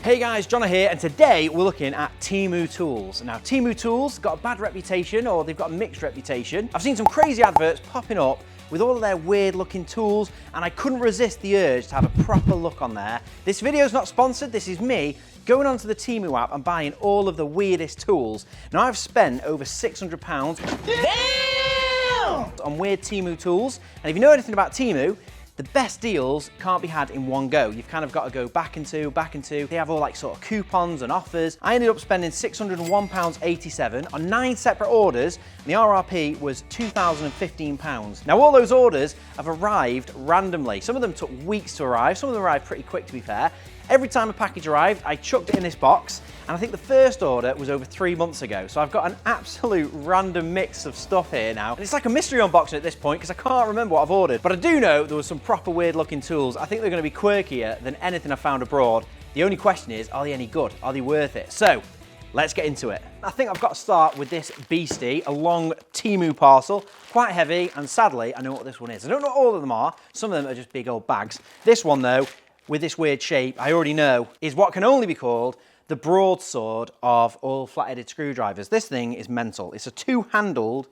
Hey guys, Jonah here, and today we're looking at Temu Tools. Now, Temu Tools got a bad reputation, or they've got a mixed reputation. I've seen some crazy adverts popping up with all of their weird looking tools, and I couldn't resist the urge to have a proper look on there. This video is not sponsored, this is me going onto the Temu app and buying all of the weirdest tools. Now, I've spent over £600 on weird Temu tools, and if you know anything about Temu, the best deals can't be had in one go. You've kind of got to go back into. They have all like sort of coupons and offers. I ended up spending £601.87 on 9 separate orders, and the RRP was £2,015. Now, all those orders have arrived randomly. Some of them took weeks to arrive, some of them arrived pretty quick, to be fair. Every time a package arrived, I chucked it in this box, and I think the first order was over 3 months ago. So I've got an absolute random mix of stuff here now. And it's like a mystery unboxing at this point, because I can't remember what I've ordered. But I do know there was some proper weird looking tools. I think they're going to be quirkier than anything I found abroad. The only question is, are they any good? Are they worth it? So, let's get into it. I think I've got to start with this beastie, a long Temu parcel, quite heavy, and sadly, I know what this one is. I don't know what all of them are. Some of them are just big old bags. This one though, with this weird shape, I already know, is what can only be called the broadsword of all flat-headed screwdrivers. This thing is mental. It's a two-handled,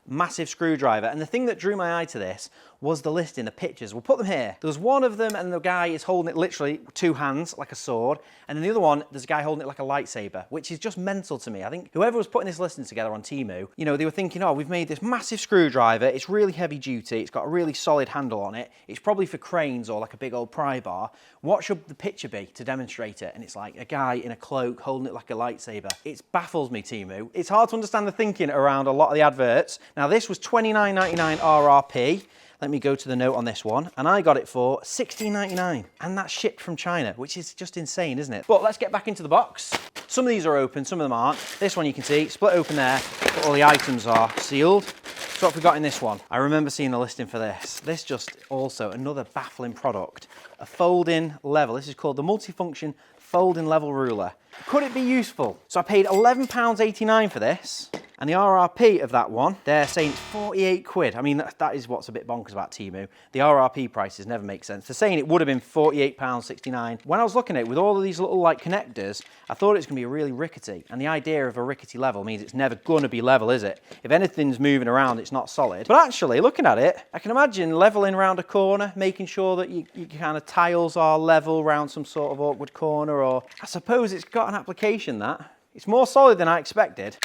massive screwdriver, and the thing that drew my eye to this was the listing, the pictures. We'll put them here. There was one of them, and the guy is holding it literally two hands, like a sword, and then the other one, there's a guy holding it like a lightsaber, which is just mental to me. I think whoever was putting this listing together on Temu, you know, they were thinking, oh, we've made this massive screwdriver, it's really heavy duty, it's got a really solid handle on it, it's probably for cranes or like a big old pry bar. What should the picture be to demonstrate it? And it's like a guy in a cloak holding it like a lightsaber. It baffles me, Temu. It's hard to understand the thinking around a lot of the adverts. Now, this was $29.99 RRP. Let me go to the note on this one, and I got it for $16.99, and that's shipped from China, which is just insane, isn't it? But let's get back into the box. Some of these are open, some of them aren't. This one you can see, split open there, but all the items are sealed. So what have we got in this one? I remember seeing the listing for this. This just also another baffling product, a folding level. This is called the multifunction folding level ruler. Could it be useful? So I paid £11.89 for this. And the RRP of that one, they're saying it's 48 quid. I mean, that is what's a bit bonkers about Temu. The RRP prices never make sense. They're saying it would have been £48.69. When I was looking at it with all of these little like connectors, I thought it was gonna be really rickety. And the idea of a rickety level means it's never gonna be level, is it? If anything's moving around, it's not solid. But actually, looking at it, I can imagine leveling around a corner, making sure that your kind of tiles are level around some sort of awkward corner, or I suppose it's got an application that. It's more solid than I expected.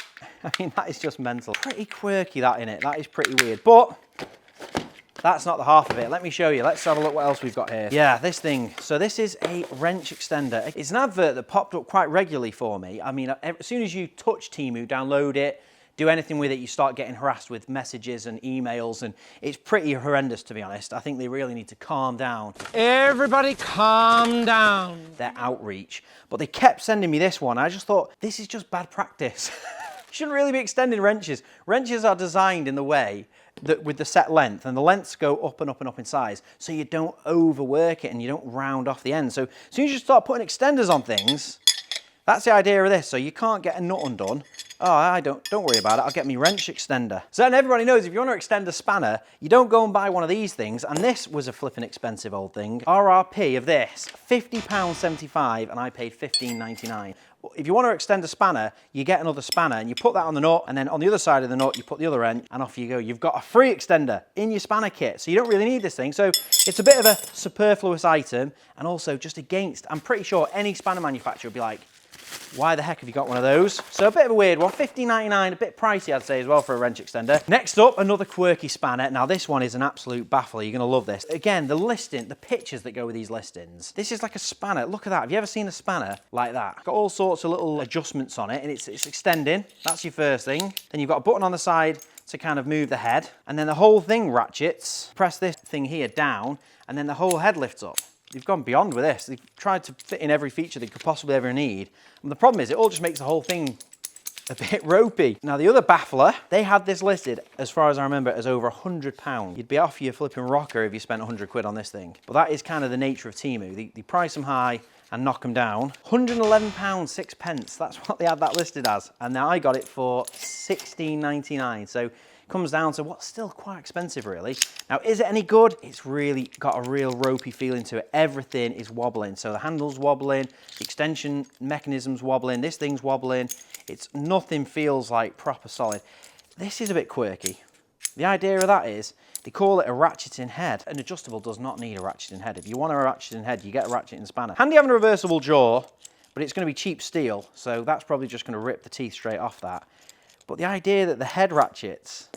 I mean, that is just mental. Pretty quirky, that in it. That is pretty weird. But that's not the half of it. Let me show you. Let's have a look what else we've got here. Yeah, this thing. So this is a wrench extender. It's an advert that popped up quite regularly for me. I mean, as soon as you touch Temu, download it, do anything with it, you start getting harassed with messages and emails, and it's pretty horrendous, to be honest. I think they really need to calm down. Everybody calm down. Their outreach. But they kept sending me this one. I just thought, this is just bad practice. Shouldn't really be extending wrenches. Wrenches are designed in the way that with the set length, and the lengths go up and up and up in size, so you don't overwork it and you don't round off the end. So as soon as you start putting extenders on things, that's the idea of this. So you can't get a nut undone. Oh, don't worry about it. I'll get me wrench extender. So then everybody knows if you want to extend a spanner, you don't go and buy one of these things. And this was a flipping expensive old thing. RRP of this, £50.75, and I paid $15.99. If you want to extend a spanner, you get another spanner and you put that on the nut, and then on the other side of the nut, you put the other end, and off you go. You've got a free extender in your spanner kit, so you don't really need this thing. So it's a bit of a superfluous item, and also just against, I'm pretty sure any spanner manufacturer would be like, why the heck have you got one of those? So a bit of a weird one, $15.99, a bit pricey I'd say as well for a wrench extender. Next up, another quirky spanner. Now this one is an absolute baffler, you're gonna love this. Again, the listing, the pictures that go with these listings. This is like a spanner, look at that. Have you ever seen a spanner like that? Got all sorts of little adjustments on it, and it's extending. That's your first thing. Then you've got a button on the side to kind of move the head, and then the whole thing ratchets. Press this thing here down, and then the whole head lifts up. They've gone beyond with this. They've tried to fit in every feature they could possibly ever need. And the problem is it all just makes the whole thing a bit ropey. Now the other baffler, they had this listed, as far as I remember, as over £100. You'd be off your flipping rocker if you spent 100 quid on this thing. But that is kind of the nature of Temu. They price them high and knock them down. £111.06. That's what they had that listed as. And now I got it for £16.99. So comes down to what's still quite expensive really. Now, is it any good? It's really got a real ropey feeling to it. Everything is wobbling. So the handle's wobbling, the extension mechanism's wobbling, this thing's wobbling. Nothing feels like proper solid. This is a bit quirky. The idea of that is, they call it a ratcheting head. An adjustable does not need a ratcheting head. If you want a ratcheting head, you get a ratcheting spanner. Handy having a reversible jaw, but it's going to be cheap steel, so that's probably just going to rip the teeth straight off that. But the idea that the head ratchets,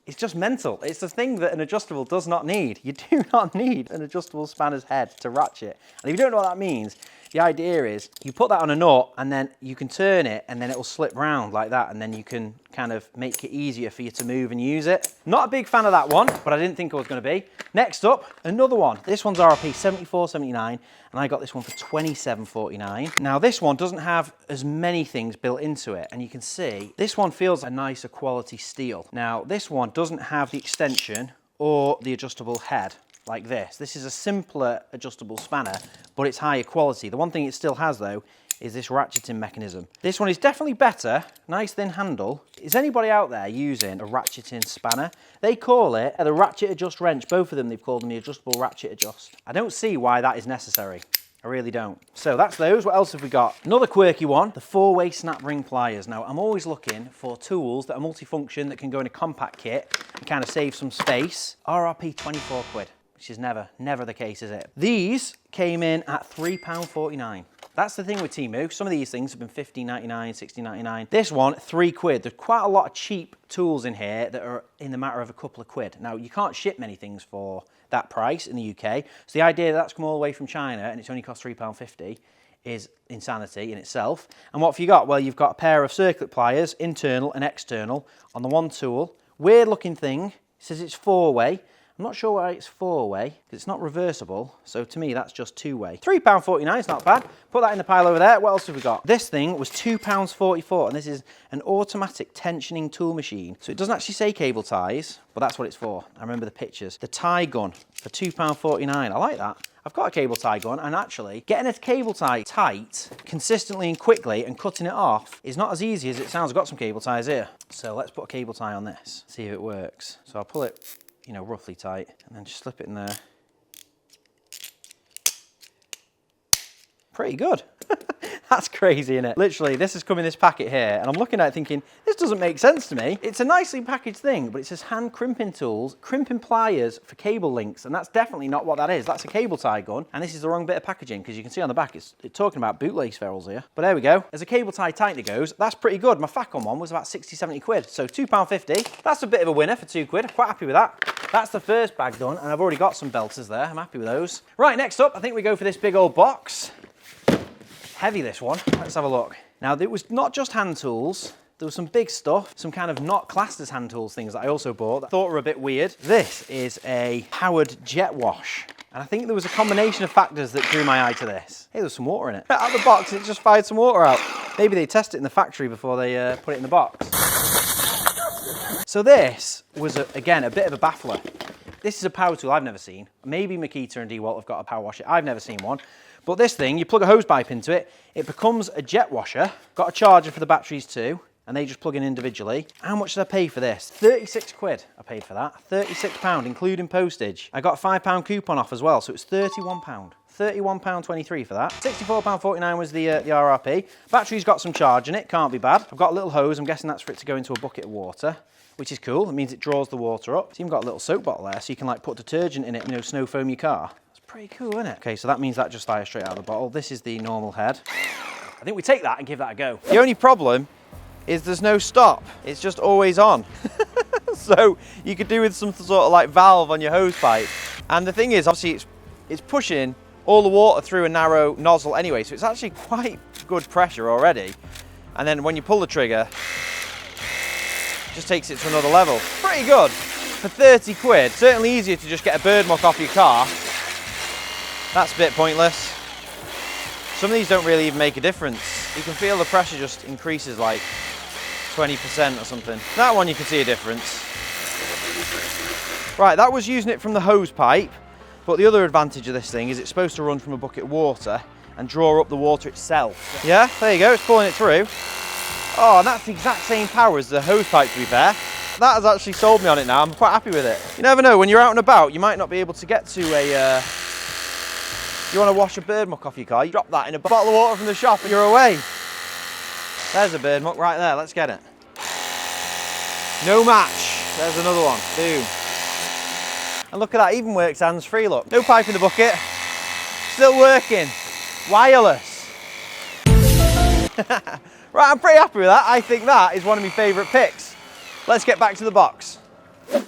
it's just mental. It's the thing that an adjustable does not need. You do not need an adjustable spanner's head to ratchet. And if you don't know what that means, the idea is you put that on a nut and then you can turn it and then it'll slip round like that, and then you can kind of make it easier for you to move and use it. Not a big fan of that one, but I didn't think I was going to be. Next up, another one. This one's RRP $74.79 and I got this one for $27.49. Now this one doesn't have as many things built into it, and you can see this one feels a nicer quality steel. Now this one doesn't have the extension or the adjustable head like this. This is a simpler adjustable spanner, but it's higher quality. The one thing it still has though is this ratcheting mechanism. This one is definitely better, nice thin handle. Is anybody out there using a ratcheting spanner? They call it the ratchet adjust wrench. Both of them, they've called them the adjustable ratchet adjust. I don't see why that is necessary. I really don't. So that's those. What else have we got? Another quirky one, the 4-way snap ring pliers. Now I'm always looking for tools that are multifunction, that can go in a compact kit and kind of save some space. RRP 24 quid. Which is never the case, is it? These came in at £3.49. That's the thing with Temu. Some of these things have been $15.99, $16.99. This one, £3. There's quite a lot of cheap tools in here that are in the matter of a couple of quid. Now, you can't ship many things for that price in the UK. So the idea that that's come all the way from China and it's only cost £3.50 is insanity in itself. And what have you got? Well, you've got a pair of circlet pliers, internal and external, on the one tool. Weird looking thing. It says it's 4-way. I'm not sure why it's 4-way, because it's not reversible, so to me that's just 2-way. £3.49, it's not bad. Put that in the pile over there. What else have we got? This thing was £2.44, and this is an automatic tensioning tool machine. So it doesn't actually say cable ties, but that's what it's for. I remember the pictures. The tie gun for £2.49, I like that. I've got a cable tie gun, and actually getting a cable tie tight consistently and quickly and cutting it off is not as easy as it sounds. I've got some cable ties here. So let's put a cable tie on this, see if it works. So I'll pull it, you know, roughly tight, and then just slip it in there. Pretty good. That's crazy, isn't it? Literally, this has come in this packet here, and I'm looking at it thinking, this doesn't make sense to me. It's a nicely packaged thing, but it says hand crimping tools, crimping pliers for cable links, and that's definitely not what that is. That's a cable tie gun, and this is the wrong bit of packaging, because you can see on the back, it's talking about bootlace ferrules here. But there we go. As a cable tie tightener goes, that's pretty good. My Facom one was about 60, 70 quid, so £2.50. That's a bit of a winner for 2 quid. I'm quite happy with that. That's the first bag done, and I've already got some belters there. I'm happy with those. Right, next up, I think we go for this big old box. Heavy, this one. Let's have a look. Now, it was not just hand tools. There was some big stuff, some kind of not classed as hand tools things that I also bought that I thought were a bit weird. This is a powered jet wash. And I think there was a combination of factors that drew my eye to this. Hey, there's some water in it. Out of the box, it just fired some water out. Maybe they test it in the factory before they put it in the box. So this was, again, a bit of a baffler. This is a power tool I've never seen. Maybe Makita and DeWalt have got a power washer. I've never seen one. But this thing, you plug a hose pipe into it, it becomes a jet washer. Got a charger for the batteries too, and they just plug in individually. How much did I pay for this? 36 quid I paid for that. £36, including postage. I got a £5 coupon off as well, so it's £31. £31.23 for that. £64.49 was the RRP. Battery's got some charge in it, can't be bad. I've got a little hose, I'm guessing that's for it to go into a bucket of water, which is cool. It means it draws the water up. It's even got a little soap bottle there, so you can like put detergent in it, you know, snow foam your car. Pretty cool, isn't it? Okay, so that means that just fires straight out of the bottle. This is the normal head. I think we take that and give that a go. The only problem is there's no stop. It's just always on. So you could do with some sort of like valve on your hose pipe. And the thing is, obviously it's pushing all the water through a narrow nozzle anyway, so it's actually quite good pressure already. And then when you pull the trigger, it just takes it to another level. Pretty good. For 30 quid, certainly easier to just get a bird muck off your car. That's a bit pointless. Some of these don't really even make a difference. You can feel the pressure just increases like 20% or something. That one you can see a difference. Right, that was using it from the hose pipe, but the other advantage of this thing is it's supposed to run from a bucket of water and draw up the water itself. Yeah, there you go, it's pulling it through. Oh, and that's the exact same power as the hose pipe, to be fair. that has actually sold me on it now. I'm quite happy with it. You never know, when you're out and about, you might not be able to get to a, you want to wash a bird muck off your car, you drop that in a bottle of water from the shop and you're away. There's a bird muck right there, let's get it. No match. There's another one, boom. And look at that, even works hands-free, look. No pipe in the bucket, still working, wireless. Right, I'm pretty happy with that. I think that is one of my favourite picks. Let's get back to the box.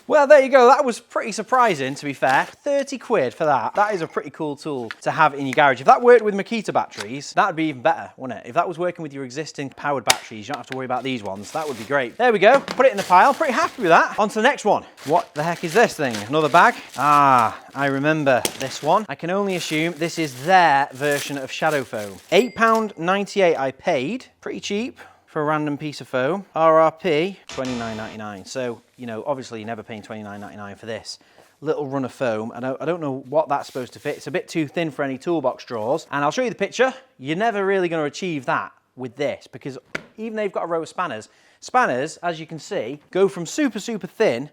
Well, there you go. That was pretty surprising, to be fair. 30 quid for that. That is a pretty cool tool to have in your garage. If that worked with Makita batteries, that'd be even better, wouldn't it? If that was working with your existing powered batteries, you don't have to worry about these ones. That would be great. There we go. Put it in the pile. Pretty happy with that. On to the next one. What the heck is this thing? Another bag? Ah, I remember this one. I can only assume this is their version of shadow foam. £8.98 I paid. Pretty cheap for a random piece of foam. RRP, $29.99. So, you know, obviously you're never paying $29.99 for this little run of foam. I don't know what that's supposed to fit. It's a bit too thin for any toolbox drawers. And I'll show you the picture. You're never really going to achieve that with this, because even they've got a row of spanners. Spanners, as you can see, go from super, super thin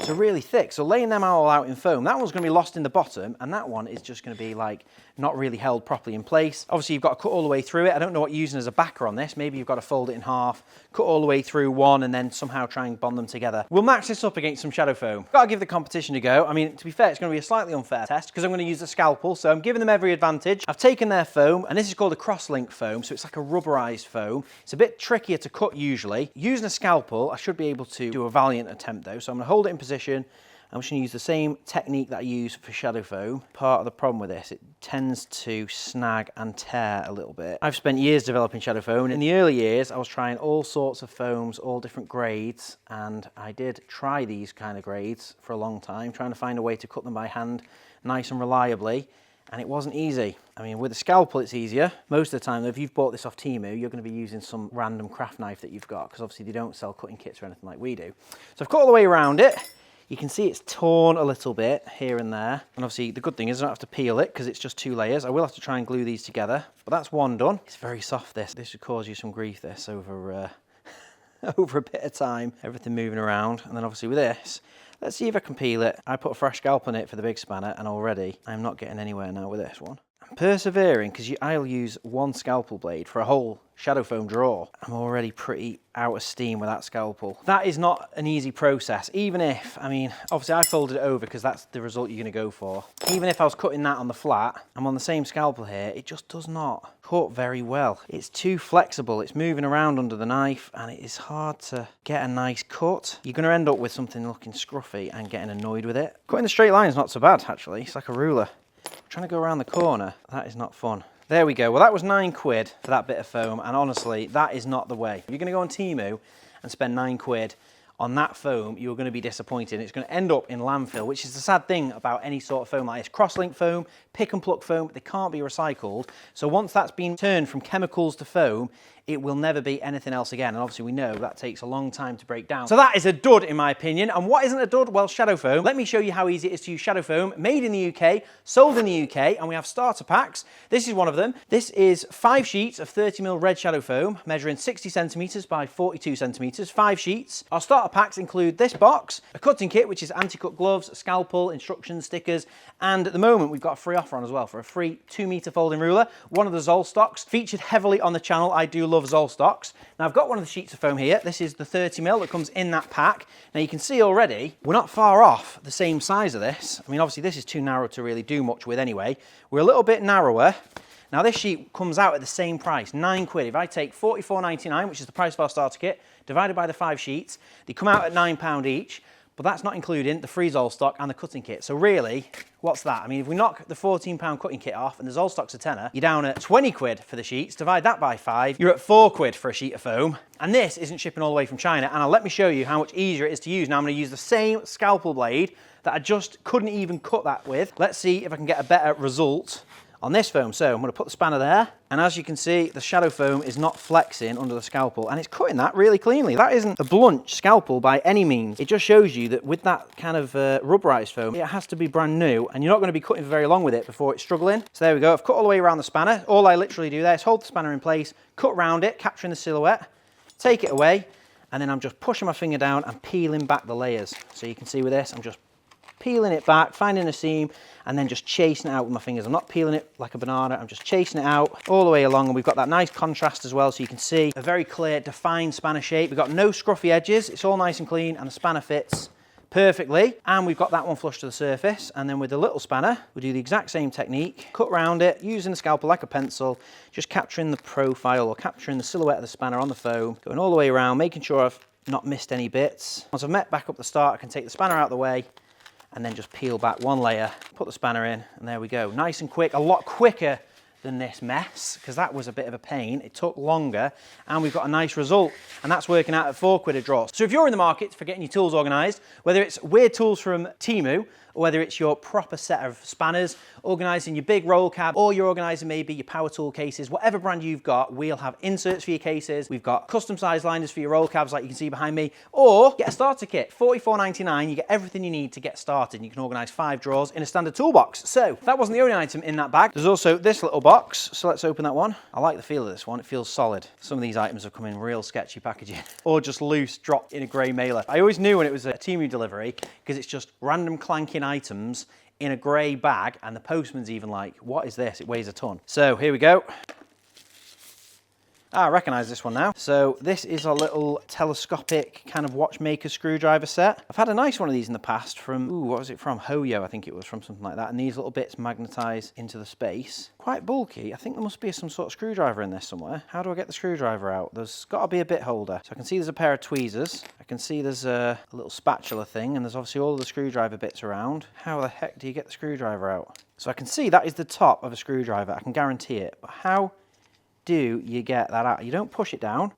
to really thick. So laying them all out in foam, that one's going to be lost in the bottom, and that one is just going to be like not really held properly in place. Obviously you've got to cut all the way through it. I don't know what you're using as a backer on this. Maybe you've got to fold it in half, cut all the way through one, and then somehow try and bond them together. We'll match this up against some shadow foam. Got to give the competition a go. I mean, to be fair, it's going to be a slightly unfair test because I'm going to use a scalpel, so I'm giving them every advantage. I've taken their foam, and this is called a cross-link foam, so it's like a rubberized foam. It's a bit trickier to cut usually. Using a scalpel, I should be able to do a valiant attempt though, so I'm going to hold it in position. I'm just going to use the same technique that I use for shadow foam. Part of the problem with this, it tends to snag and tear a little bit. I've spent years developing shadow foam, and in the early years I was trying all sorts of foams, all different grades, and I did try these kind of grades for a long time, trying to find a way to cut them by hand nice and reliably, and it wasn't easy. I mean, with a scalpel it's easier. Most of the time though, if you've bought this off Temu, you're going to be using some random craft knife that you've got, because obviously they don't sell cutting kits or anything like we do. So I've cut all the way around it. You can see it's torn a little bit here and there. And obviously the good thing is I don't have to peel it because it's just 2 layers. I will have to try and glue these together, but that's one done. It's very soft, this. This would cause you some grief, this, over over a bit of time. Everything moving around. And then obviously with this, let's see if I can peel it. I put a fresh scalpel in it for the big spanner, and already I'm not getting anywhere now with this one. I'm persevering because I'll use one scalpel blade for a whole shadow foam drawer. I'm already pretty out of steam with that scalpel. That is not an easy process, even if, I mean, obviously I folded it over because that's the result you're going to go for. Even if I was cutting that on the flat, I'm on the same scalpel here, it just does not cut very well. It's too flexible, it's moving around under the knife, and it is hard to get a nice cut. You're going to end up with something looking scruffy and getting annoyed with it. Cutting the straight line is not so bad, actually. It's like a ruler. Trying to go around the corner, that is not fun. There we go. Well, that was 9 quid for that bit of foam, and honestly, that is not the way. If you're going to go on Temu and spend 9 quid on that foam, you're going to be disappointed. It's going to end up in landfill, which is the sad thing about any sort of foam like this. Cross-link foam, pick and pluck foam, they can't be recycled. So once that's been turned from chemicals to foam, it will never be anything else again. And obviously we know that takes a long time to break down. So that is a dud in my opinion. And what isn't a dud? Well, shadow foam. Let me show you how easy it is to use shadow foam. Made in the UK, sold in the UK, and we have starter packs. This is one of them. This is 5 sheets of 30mm red shadow foam, measuring 60 centimeters by 42 centimeters, 5 sheets. Our starter packs include this box, a cutting kit, which is anti-cut gloves, scalpel, instructions, stickers, and at the moment we've got a free offer on as well for a free 2-meter folding ruler, one of the Zoll stocks, featured heavily on the channel. I do love Zoll stocks. Now I've got one of the sheets of foam here. This is the 30mm that comes in that pack. Now you can see already, we're not far off the same size of this. I mean, obviously this is too narrow to really do much with anyway. We're a little bit narrower. Now this sheet comes out at the same price, 9 quid. If I take £44.99, which is the price of our starter kit, divided by the 5 sheets, they come out at £9 each. But that's not including the free Zoll stock and the cutting kit. So really, what's that? I mean, if we knock the £14 cutting kit off and the Zoll stock's a tenner, you're down at 20 quid for the sheets. Divide that by 5, you're at 4 quid for a sheet of foam. And this isn't shipping all the way from China. And let me show you how much easier it is to use. Now I'm going to use the same scalpel blade that I just couldn't even cut that with. Let's see if I can get a better result on this foam. So I'm going to put the spanner there, and as you can see, the shadow foam is not flexing under the scalpel, and it's cutting that really cleanly. That isn't a blunt scalpel by any means. It just shows you that with that kind of rubberized foam, it has to be brand new, and you're not going to be cutting for very long with it before it's struggling. So there we go. I've cut all the way around the spanner. All I literally do there is hold the spanner in place, cut around it, capturing the silhouette, take it away, and then I'm just pushing my finger down and peeling back the layers. So you can see with this, I'm just peeling it back, finding a seam, and then just chasing it out with my fingers. I'm not peeling it like a banana, I'm just chasing it out all the way along, and we've got that nice contrast as well, so you can see a very clear, defined spanner shape. We've got no scruffy edges, it's all nice and clean, and the spanner fits perfectly, and we've got that one flush to the surface. And then with the little spanner, we do the exact same technique, cut round it, using the scalpel like a pencil, just capturing the profile or capturing the silhouette of the spanner on the foam, going all the way around, making sure I've not missed any bits. Once I've met back up the start, I can take the spanner out of the way, and then just peel back one layer, put the spanner in, and there we go. Nice and quick, a lot quicker than this mess, because that was a bit of a pain. It took longer, and we've got a nice result, and that's working out at £4 a draw. So if you're in the market for getting your tools organised, whether it's weird tools from Temu, or whether it's your proper set of spanners, organising your big roll cab, or you're organising maybe your power tool cases, whatever brand you've got, we'll have inserts for your cases. We've got custom size liners for your roll cabs like you can see behind me, or get a starter kit, $44.99, you get everything you need to get started. You can organise 5 drawers in a standard toolbox. So that wasn't the only item in that bag. There's also this little box, so let's open that one. I like the feel of this one, it feels solid. Some of these items have come in real sketchy packaging, or just loose, dropped in a grey mailer. I always knew when it was a Temu delivery, because it's just random clanking items in a grey bag, and the postman's even like, what is this? It weighs a ton. So here we go. I recognise this one now. So this is a little telescopic kind of watchmaker screwdriver set. I've had a nice one of these in the past from, what was it from? Hoyo, I think it was, from something like that. And these little bits magnetise into the space. Quite bulky. I think there must be some sort of screwdriver in this somewhere. How do I get the screwdriver out? There's got to be a bit holder. So I can see there's a pair of tweezers. I can see there's a little spatula thing, and there's obviously all the screwdriver bits around. How the heck do you get the screwdriver out? So I can see that is the top of a screwdriver. I can guarantee it. But how do you get that out? You don't push it down.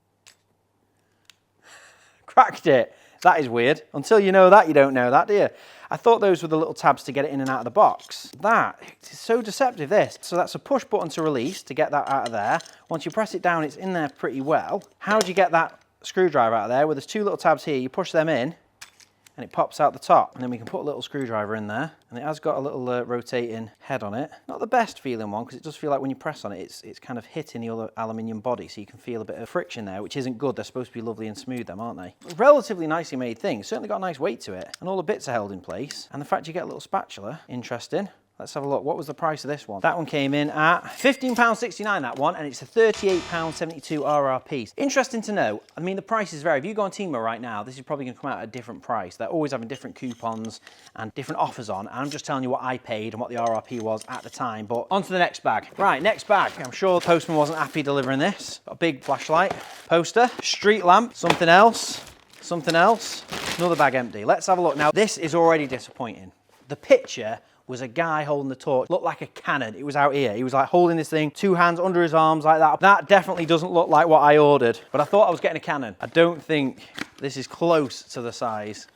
Cracked it. That is weird. Until you know that, you don't know that, do you? I thought those were the little tabs to get it in and out of the box. That is so deceptive, this. So that's a push button to release to get that out of there. Once you press it down, it's in there pretty well. How do you get that screwdriver out of there? Well, there's 2 little tabs here. You push them in, and it pops out the top. And then we can put a little screwdriver in there. And it has got a little rotating head on it. Not the best feeling one, because it does feel like when you press on it, it's kind of hitting the other aluminium body, so you can feel a bit of friction there, which isn't good. They're supposed to be lovely and smooth, them, aren't they? Relatively nicely made thing. Certainly got a nice weight to it. And all the bits are held in place. And the fact you get a little spatula, interesting. Let's have a look. What was the price of this one? That one came in at £15.69, that one, and it's a £38.72 RRP. Interesting to know. I mean, the prices vary. If you go on Temu right now, this is probably going to come out at a different price. They're always having different coupons and different offers on, and I'm just telling you what I paid and what the RRP was at the time. But on to the next bag. Right, next bag. I'm sure the postman wasn't happy delivering this. Got a big flashlight, poster, street lamp, something else, another bag empty. Let's have a look. Now, this is already disappointing. The picture was a guy holding the torch, looked like a cannon. It was out here. He was like holding this thing, 2 hands under his arms like that. That definitely doesn't look like what I ordered, but I thought I was getting a cannon. I don't think this is close to the size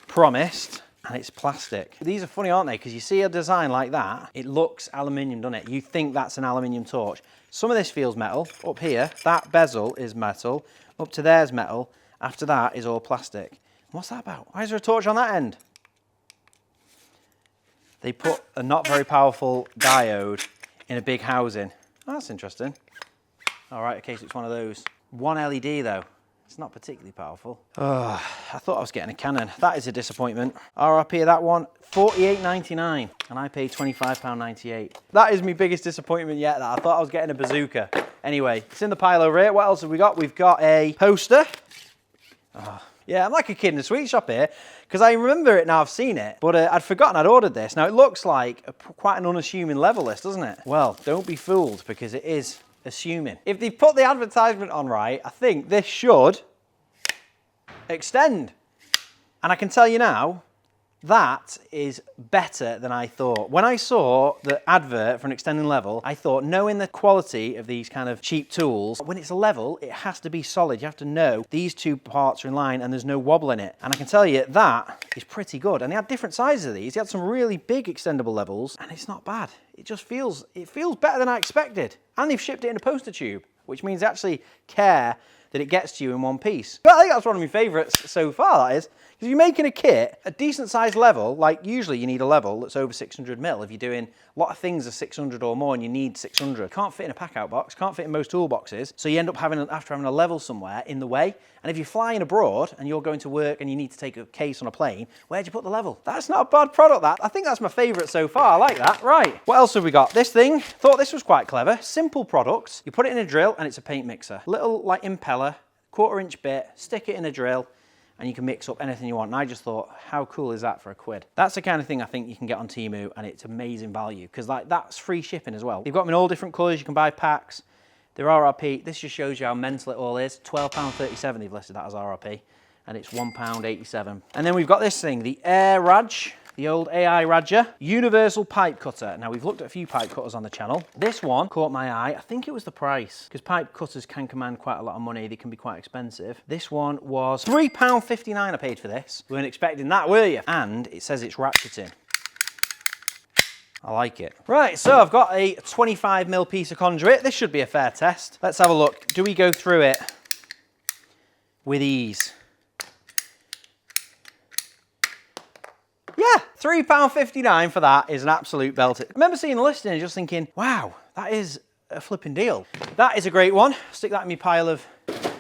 promised, and it's plastic. These are funny, aren't they? Because you see a design like that, it looks aluminium, doesn't it? You think that's an aluminium torch. Some of this feels metal. Up here, that bezel is metal. Up to there's metal. After that is all plastic. What's that about? Why is there a torch on that end? They put a not very powerful diode in a big housing. Oh, that's interesting. All right, okay, so it's one of those. One LED though. It's not particularly powerful. Oh, I thought I was getting a cannon. That is a disappointment. RRP of that one, $48.99, and I paid £25.98. That is my biggest disappointment yet, that I thought I was getting a bazooka. Anyway, it's in the pile over here. What else have we got? We've got a poster. Oh. Yeah, I'm like a kid in a sweet shop here, because I remember it now, I've seen it, but I'd forgotten I'd ordered this. Now, it looks like quite an unassuming level list, doesn't it? Well, don't be fooled, because it is assuming. If they put the advertisement on right, I think this should extend. And I can tell you now, that is better than I thought. When I saw the advert for an extending level, I thought, knowing the quality of these kind of cheap tools, when it's a level, it has to be solid. You have to know these 2 parts are in line and there's no wobble in it. And I can tell you that is pretty good. And they had different sizes of these. They had some really big extendable levels, and it's not bad. It just feels better than I expected. And they've shipped it in a poster tube, which means they actually care that it gets to you in one piece. But I think that's one of my favourites so far, that is. Because if you're making a kit, a decent sized level, like usually you need a level that's over 600mm. If you're doing a lot of things are 600 or more and you need 600. Can't fit in a pack out box, can't fit in most toolboxes. So you end up having a level somewhere in the way. And if you're flying abroad and you're going to work and you need to take a case on a plane, where'd you put the level? That's not a bad product, that. I think that's my favourite so far. I like that. Right. What else have we got? This thing, thought this was quite clever. Simple product. You put it in a drill and it's a paint mixer. Little like impeller, 1/4" bit, stick it in a drill, and you can mix up anything you want. And I just thought, how cool is that for £1? That's the kind of thing I think you can get on Temu, and it's amazing value, because like that's free shipping as well. They've got them in all different colours, you can buy packs. They're RRP, this just shows you how mental it all is. £12.37 they've listed that as RRP, and it's £1.87. And then we've got this thing, the Air Raj, the old AI Radger, universal pipe cutter. Now we've looked at a few pipe cutters on the channel. This one caught my eye. I think it was the price, because pipe cutters can command quite a lot of money. They can be quite expensive. This one was £3.59 I paid for this. You weren't expecting that, were you? And it says it's ratcheting. I like it. Right, so I've got a 25mm piece of conduit. This should be a fair test. Let's have a look. Do we go through it with ease? Yeah, £3.59 for that is an absolute belter. I remember seeing the listing and just thinking, wow, that is a flipping deal. That is a great one. Stick that in my pile of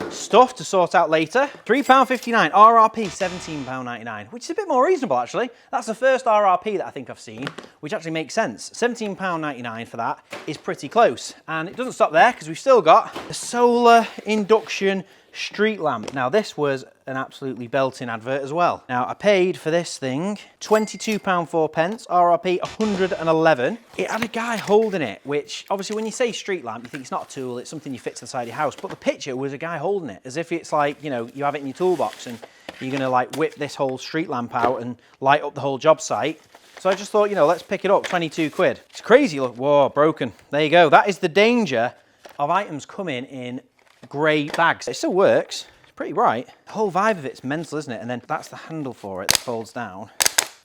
stuff to sort out later. £3.59, RRP £17.99, which is a bit more reasonable actually. That's the first RRP that I think I've seen, which actually makes sense. £17.99 for that is pretty close. And it doesn't stop there, because we've still got the solar induction street lamp. Now this was an absolutely belting advert as well. Now I paid for this thing £22.04, RRP 111. It had a guy holding it, which obviously when you say street lamp, you think it's not a tool, it's something you fit to the side of your house. But the picture was a guy holding it, as if it's like, you know, you have it in your toolbox and you're gonna like whip this whole street lamp out and light up the whole job site. So I just thought, you know, let's pick it up, £22. It's crazy, look, whoa, broken. There you go. That is the danger of items coming in grey bags. It still works, it's pretty bright. The whole vibe of it's mental, isn't it? And then that's the handle for it that folds down.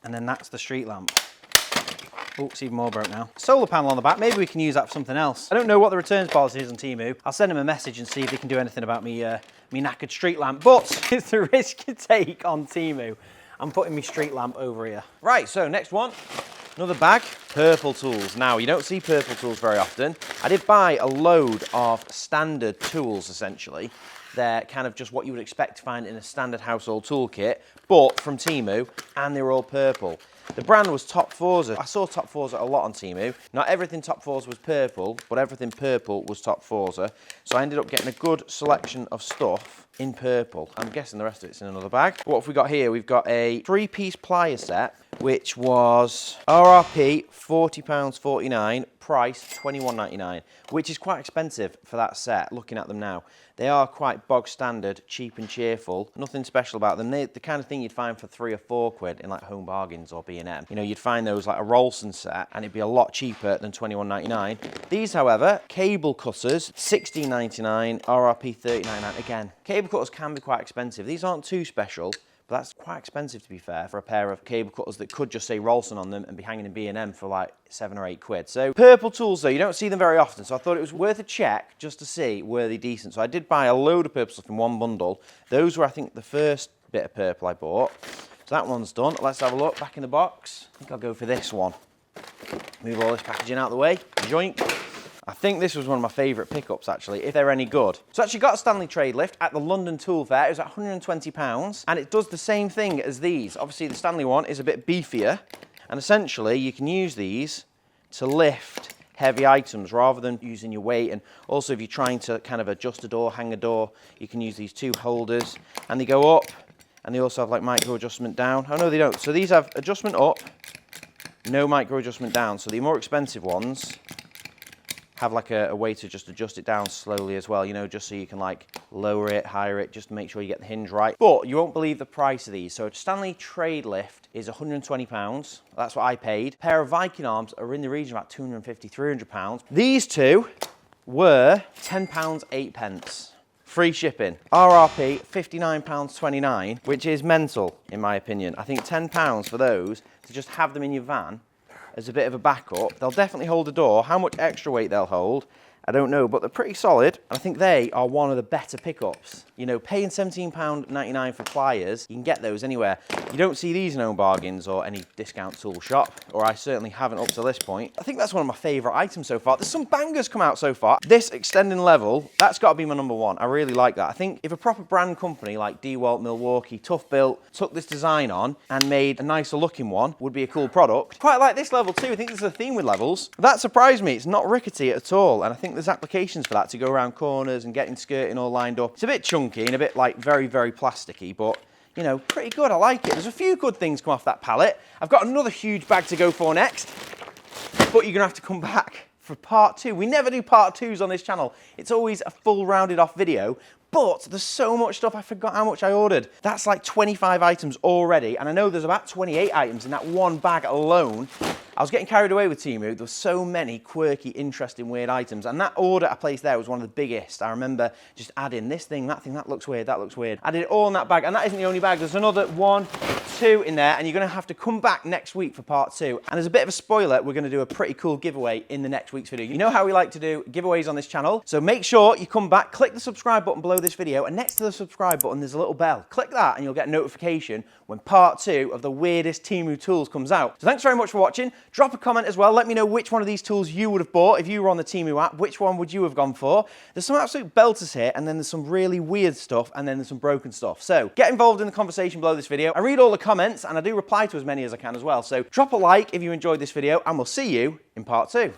And then that's the street lamp. Oh, it's even more broke now. Solar panel on the back, maybe we can use that for something else. I don't know what the returns policy is on Temu. I'll send them a message and see if they can do anything about me knackered street lamp, but it's the risk you take on Temu. I'm putting my street lamp over here. Right, so next one. Another bag, Purple Tools. Now, you don't see Purple Tools very often. I did buy a load of standard tools, essentially. They're kind of just what you would expect to find in a standard household toolkit, but from Temu, and they were all purple. The brand was Top Forza. I saw Top Forza a lot on Temu. Not everything Top Forza was purple, but everything purple was Top Forza. So I ended up getting a good selection of stuff in purple. I'm guessing the rest of it's in another bag. What have we got here? We've got a 3-piece plier set, which was RRP £40.49, price £21.99, which is quite expensive for that set, looking at them now. They are quite bog standard, cheap and cheerful. Nothing special about them. They're the kind of thing you'd find for £3 or £4 in like Home Bargains or B&M. You know, you'd find those like a Rolson set and it'd be a lot cheaper than £21.99. These, however, cable cutters, £16.99, RRP £39.99. Again, cable cutters can be quite expensive. These aren't too special, but that's quite expensive, to be fair, for a pair of cable cutters that could just say Rolson on them and be hanging in B&M for like £7 or £8. So Purple Tools, though, you don't see them very often, so I thought it was worth a check just to see were they decent. So I did buy a load of purple stuff in one bundle. Those were, I think, the first bit of purple I bought. So that one's done. Let's have a look back in the box. I think I'll go for this one. Move all this packaging out of the way. Joink. I think this was one of my favourite pickups, actually, if they're any good. So I actually got a Stanley trade lift at the London Tool Fair. It was at £120, and it does the same thing as these. Obviously, the Stanley one is a bit beefier, and essentially, you can use these to lift heavy items rather than using your weight. And also, if you're trying to kind of adjust a door, hang a door, you can use these two holders, and they go up, and they also have like micro adjustment down. Oh, no, they don't. So these have adjustment up, no micro adjustment down. So the more expensive ones have like a way to just adjust it down slowly as well, you know, just so you can like lower it, higher it, just to make sure you get the hinge right. But you won't believe the price of these. So a Stanley trade lift is £120. That's what I paid. A pair of Viking arms are in the region of about £250, £300. These two were £10, 8 pence. Free shipping. RRP £59.29, which is mental in my opinion. I think £10 for those to just have them in your van as a bit of a backup. They'll definitely hold the door. How much extra weight they'll hold, I don't know, but they're pretty solid. I think they are one of the better pickups. You know, paying £17.99 for pliers, you can get those anywhere. You don't see these in Home Bargains or any discount tool shop, or I certainly haven't up to this point. I think that's one of my favourite items so far. There's some bangers come out so far. This extending level, that's got to be my number one. I really like that. I think if a proper brand company like DeWalt, Milwaukee, Tough Built took this design on and made a nicer looking one, would be a cool product. Quite like this level too. I think there's a theme with levels. That surprised me. It's not rickety at all, and I think there's applications for that to go around corners and getting skirting all lined up. It's a bit chunky and a bit like very, very plasticky, but you know, pretty good. I like it. There's a few good things come off that pallet. I've got another huge bag to go for next, but you're gonna have to come back for part 2. We never do part 2s on this channel. It's always a full rounded off video, but there's so much stuff I forgot how much I ordered. That's like 25 items already, and I know there's about 28 items in that one bag alone. I was getting carried away with Temu. There were so many quirky, interesting, weird items, and that order I placed there was one of the biggest. I remember just adding this thing, that looks weird, that looks weird. I did it all in that bag, and that isn't the only bag. There's another 1, 2 in there, and you're gonna have to come back next week for part 2. And as a bit of a spoiler, we're gonna do a pretty cool giveaway in the next week's video. You know how we like to do giveaways on this channel, so make sure you come back, click the subscribe button below this video, and next to the subscribe button, there's a little bell. Click that, and you'll get a notification when part 2 of the weirdest Temu Tools comes out. So thanks very much for watching. Drop a comment as well. Let me know which one of these tools you would have bought if you were on the Temu app. Which one would you have gone for? There's some absolute belters here, and then there's some really weird stuff, and then there's some broken stuff. So get involved in the conversation below this video. I read all the comments, and I do reply to as many as I can as well. So drop a like if you enjoyed this video, and we'll see you in part 2.